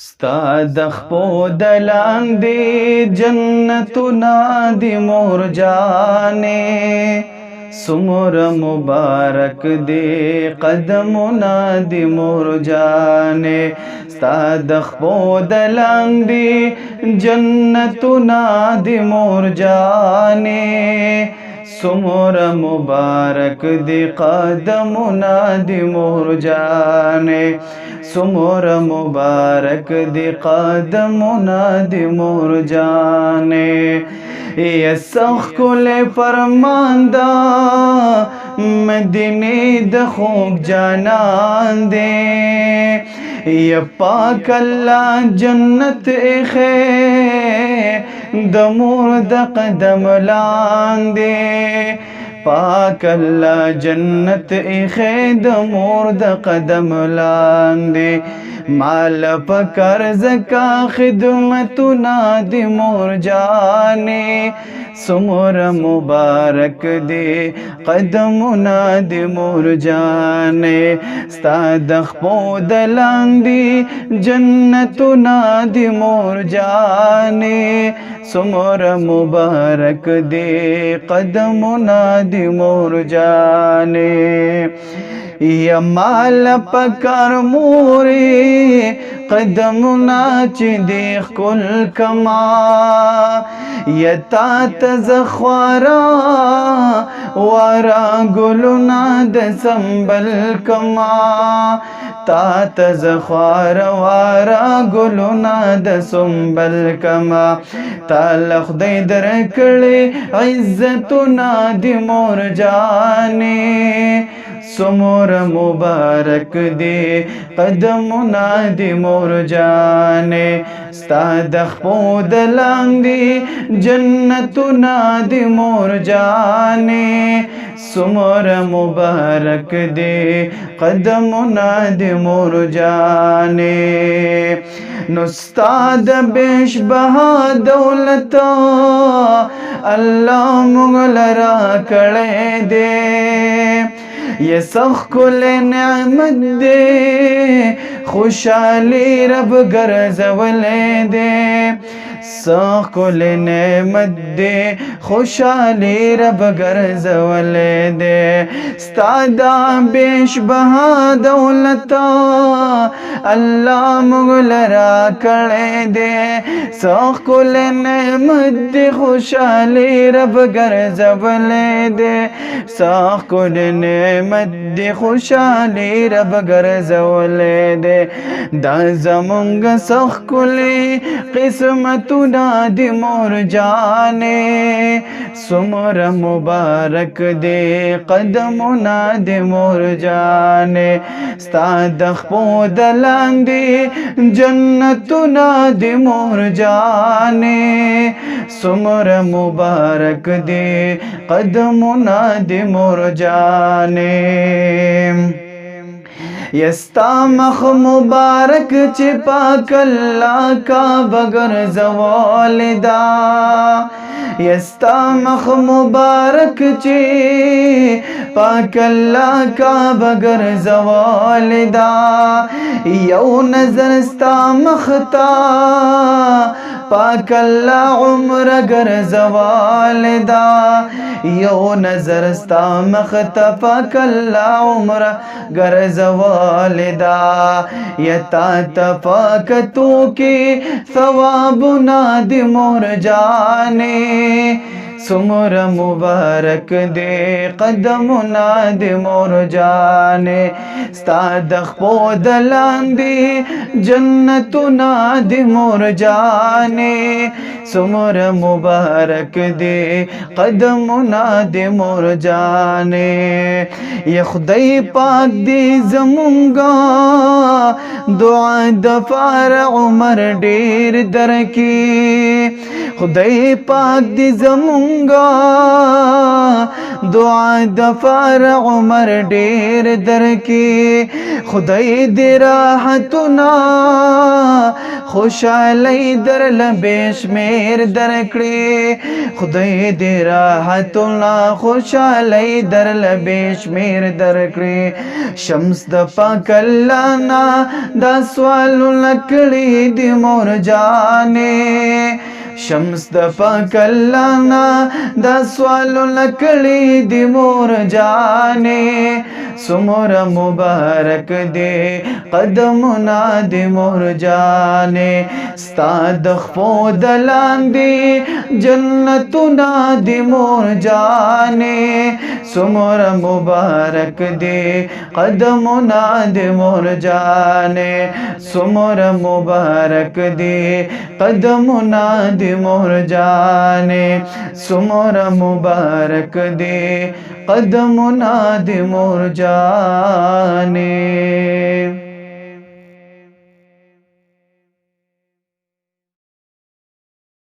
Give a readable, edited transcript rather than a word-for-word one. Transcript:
ستا د خپو د لاندې جنتونه دي مور جانې څومره مبارک دي قدمونه دي مور جانې ستا د خپو د لاندې جنتونه دي مور جانې څومره مبارک دي قدمونه دي مور جانې څومره مبارک دي قدمونه دي مور جانې یا سخ کل فرماندا مدینه د خوب جانان دے یا پاک اللہ جنت اخے د مور د قدم لاندے پاک اللہ جنت اخے د مور د قدم لاندے مال پکر زکا خدمتنا دی مور جانے څومره مبارک دی قدمونه دی مور جانې ستا د خپو د لاندې جنتونه دی مور جانې څومره مبارک دی قدمونه دی مور جانې یا مال پکار موری قدمنا چې دی خل کما یا تا تزخوارا وارا گلنا د سنبل کما تا تزخوارا وارا گلنا د سنبل کما تا لخدای درکړي عزتنا دی مور جانې څومره مبارک دی قدمونه دی مور جانې ستا د خپو د لاندې جنتونه دی مور جانې څومره مبارک دی قدمونه دی مور جانې نو ستا د بشبها دولت الله موږ لرا کړی دی یہ سخ کل نعمت دے خوشحالی رب گرزولے دے سخ کل نعمت دے خوشحالی رب گرزولے دے ستادا بیش بہا دولتا اللہ مغلرا کڑے دے سخ کل نعمت دے خوشحالی رب گرزولے دے سخ کل نعمت دی خوشحالی رب گرزولے دے دا زمونگ سخ کلی قسمتنا دی مور جانے څومره مبارک دی قدمنا دی مور جانے ستا د خپو د لاندې جنتنا دی مور جانے څومره مبارک دی قدمنا دی مور جانے یستا مخ مبارک چی پاک اللہ کا بگر زوالدا یستا مخ مبارک چی پاک اللہ کا بگر زوالدا یو نظر ستا مختا پاک اللہ عمر گر زوالدا یو نظر ستا مختا پاک اللہ عمر گر زوالدا یتا تفاکتو کی ثوابنا دی مور جانے څومره مبارک دی قدمونه دی مور جانې ستا د خپو د لاندې جنتونه دی مور جانې څومره مبارک دی قدمونه دی مور جانې یا خدای پاک دی زمونږه دعا د فار عمر ډیر درکې خدای پاک دی زمونږه دعا د فار عمر ډیر درکې خدای دی راحتونه خوشالۍ در لبشمیر درکړي خدای دې راحت الله خوشالۍ در لبشمیر درکړي شمس د پاک الله نا دا سوال لکړي د مور جانې شمس د پاک الله نا دا سوال لکړي د مور جانې سمر مبارک دے قدمنا د مور جانې ستا د خپو دلاندې جنتنا د مور جانې سمر مبارک دے قدمنا د مور جانې سمر مبارک دے قدمنا د مور جانې سمر مبارک دے قدمنا د مور جانې